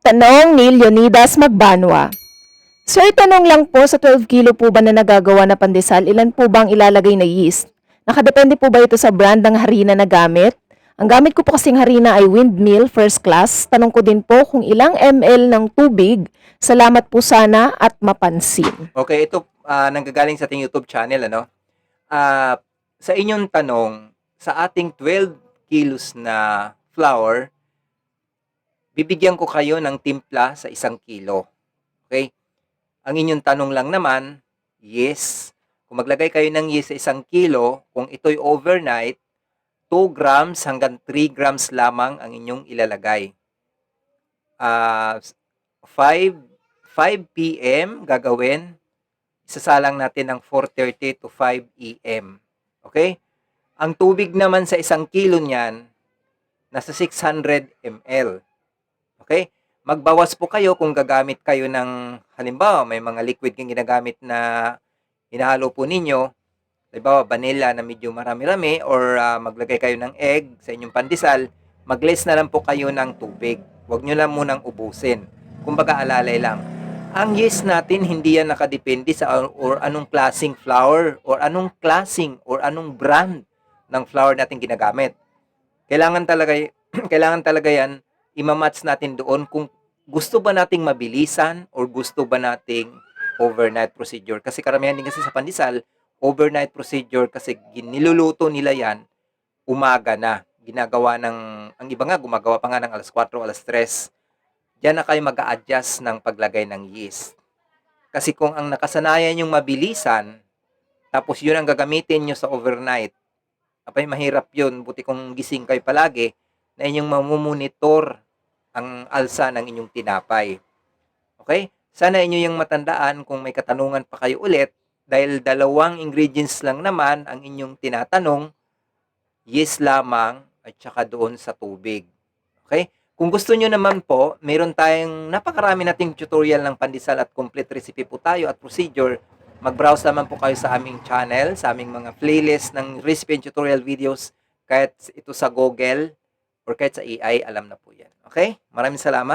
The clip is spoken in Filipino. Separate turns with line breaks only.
Tanong ni Leonidas Magbanwa. Sir, tanong lang po, sa 12 kilo po ba na nagagawa na pandesal, ilan po ba ang ilalagay na yeast? Nakadepende po ba ito sa brand ng harina na gamit? Ang gamit ko po kasing harina ay Windmill First Class. Tanong ko din po kung ilang ml ng tubig. Salamat po sana at mapansin.
Okay, ito nanggagaling sa ating YouTube channel, ano? Sa inyong tanong, sa ating 12 kilos na flour, bibigyan ko kayo ng timpla sa 1 kilo. Okay? Ang inyong tanong lang naman, yes. Kung maglagay kayo ng yes sa 1 kilo, kung ito'y overnight, 2 grams hanggang 3 grams lamang ang inyong ilalagay. 5 p.m. gagawin, isasalang natin ng 4:30 to 5 a.m. Okay? Ang tubig naman sa 1 kilo niyan, nasa 600 ml. Okay? Magbawas po kayo kung gagamit kayo ng, halimbawa, may mga liquid kang ginagamit na hinahalo po ninyo, halimbawa, vanilla na medyo marami-rami, or maglagay kayo ng egg sa inyong pandesal, mag-less na lang po kayo ng tubig. Huwag nyo lang munang ubusin. Kumbaga, alalay lang. Ang yeast natin, hindi yan nakadepende sa or anong klaseng flour, or anong klaseng, or anong brand ng flour natin ginagamit. Kailangan talaga, kailangan talaga yan, imamatch natin doon kung gusto ba nating mabilisan or gusto ba nating overnight procedure. Kasi karamihan din kasi sa pandesal, overnight procedure kasi niluluto nila yan umaga na. Ginagawa ng, ang iba nga, gumagawa pa nga ng alas 4, alas 3. Diyan na kayo mag-a-adjust ng paglagay ng yeast. Kasi kung ang nakasanayan yung mabilisan, tapos yun ang gagamitin nyo sa overnight, apay mahirap yun, buti kung gising kayo palagi, na inyong mamumonitor ang alsa ng inyong tinapay. Okay? Sana inyo yung matandaan kung may katanungan pa kayo ulit, dahil 2 ingredients lang naman ang inyong tinatanong, yeast lamang at saka doon sa tubig. Okay? Kung gusto nyo naman po, meron tayong napakarami nating tutorial ng pandesal at complete recipe po tayo at procedure. Mag-browse naman po kayo sa aming channel, sa aming mga playlist ng recipe and tutorial videos, kahit ito sa Google or kahit sa AI, alam na po yan. Okay? Maraming salamat.